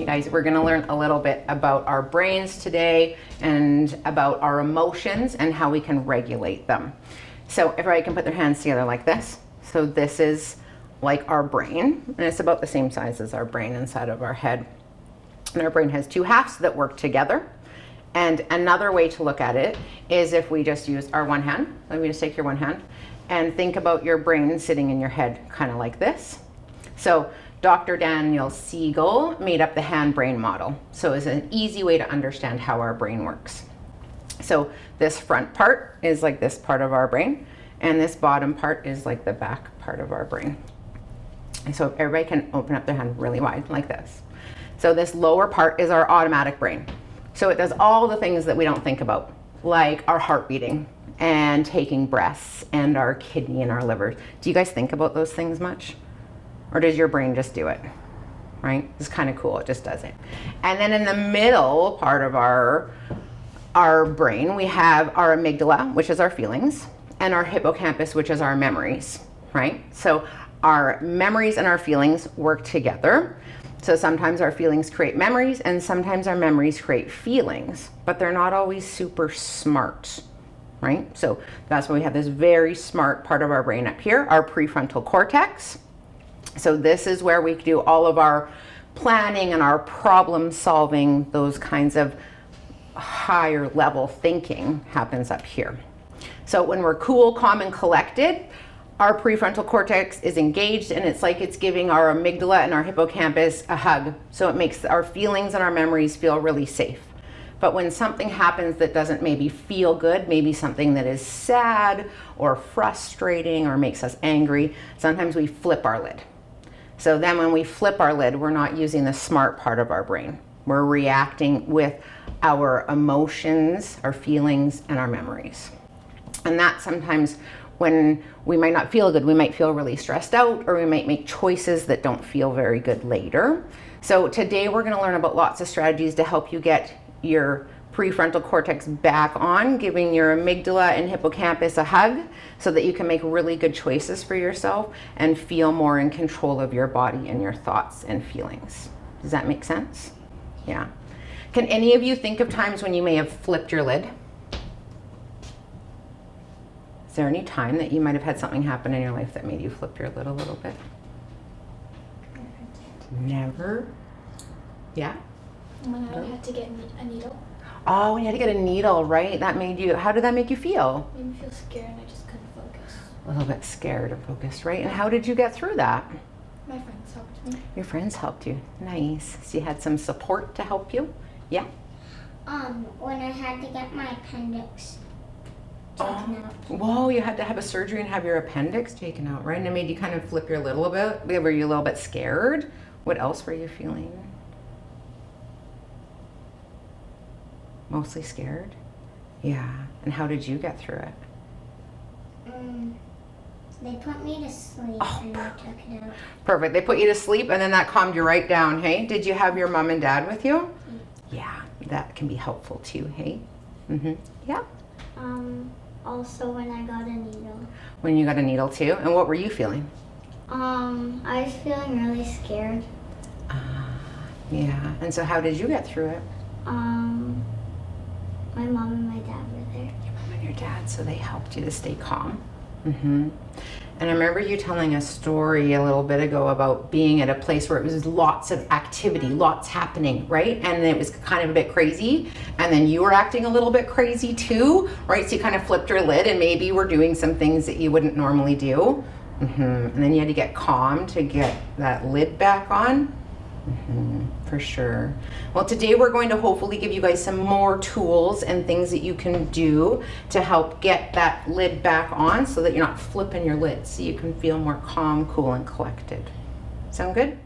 guys, we're gonna learn a little bit about our brains today and about our emotions and how we can regulate them. So everybody can put their hands together like this. So this is like our brain, and it's about the same size as our brain inside of our head. And our brain has two halves that work together. And another way to look at it is if we just use our one hand. Let me just take your one hand and think about your brain sitting in your head kind of like this. So Dr. Daniel Siegel made up the hand-brain model. So it's an easy way to understand how our brain works. So this front part is like this part of our brain, and this bottom part is like the back part of our brain. So if everybody can open up their hand really wide like this. So this lower part is our automatic brain. So it does all the things that we don't think about, like our heart beating and taking breaths and our kidney and our liver. Do you guys think about those things much? Or does your brain just do it? Right? It's kind of cool, it just does it. And then in the middle part of our brain, we have our amygdala, which is our feelings, and our hippocampus, which is our memories, right? So our memories and our feelings work together. So sometimes our feelings create memories and sometimes our memories create feelings, but they're not always super smart, right? So that's why we have this very smart part of our brain up here, our prefrontal cortex. So this is where we do all of our planning and our problem solving, those kinds of higher level thinking happens up here. So when we're cool, calm, and collected, our prefrontal cortex is engaged, and it's like it's giving our amygdala and our hippocampus a hug. So it makes our feelings and our memories feel really safe. But when something happens that doesn't maybe feel good, maybe something that is sad or frustrating or makes us angry, sometimes we flip our lid. So then when we flip our lid, we're not using the smart part of our brain. We're reacting with our emotions, our feelings, and our memories. And that sometimes when we might not feel good, we might feel really stressed out, or we might make choices that don't feel very good later. So today we're gonna learn about lots of strategies to help you get your prefrontal cortex back on, giving your amygdala and hippocampus a hug so that you can make really good choices for yourself and feel more in control of your body and your thoughts and feelings. Does that make sense? Yeah. Can any of you think of times when you may have flipped your lid? Is there any time that you might have had something happen in your life that made you flip your lid a little bit? Never? Yeah? When I had to get a needle. Oh, when you had to get a needle, right? That made you, how did that make you feel? It made me feel scared and I just couldn't focus. A little bit scared or focused, right? And how did you get through that? My friends helped me. Your friends helped you. Nice. So you had some support to help you? Yeah? When I had to get my appendix taken out. Whoa, you had to have a surgery and have your appendix taken out, right? And it made you kind of flip your lid a little bit. Were you a little bit scared? What else were you feeling? Mostly scared? Yeah. And how did you get through it? They put me to sleep and they took it out. Perfect. They put you to sleep and then that calmed you right down, hey? Did you have your mom and dad with you? Yeah, that can be helpful too, hey? Mm-hmm. Yeah. Also when I got a needle. When you got a needle too? And what were you feeling? I was feeling really scared. Yeah. And so how did you get through it? My mom and my dad were there. Your mom and your dad, so they helped you to stay calm. Mm-hmm. And I remember you telling a story a little bit ago about being at a place where it was lots of activity, lots happening, right? And it was kind of a bit crazy. And then you were acting a little bit crazy too, right? So you kind of flipped your lid and maybe you were doing some things that you wouldn't normally do. Mm-hmm. And then you had to get calm to get that lid back on. Mm-hmm, for sure. Well, today we're going to hopefully give you guys some more tools and things that you can do to help get that lid back on so that you're not flipping your lid, so you can feel more calm, cool, and collected. Sound good?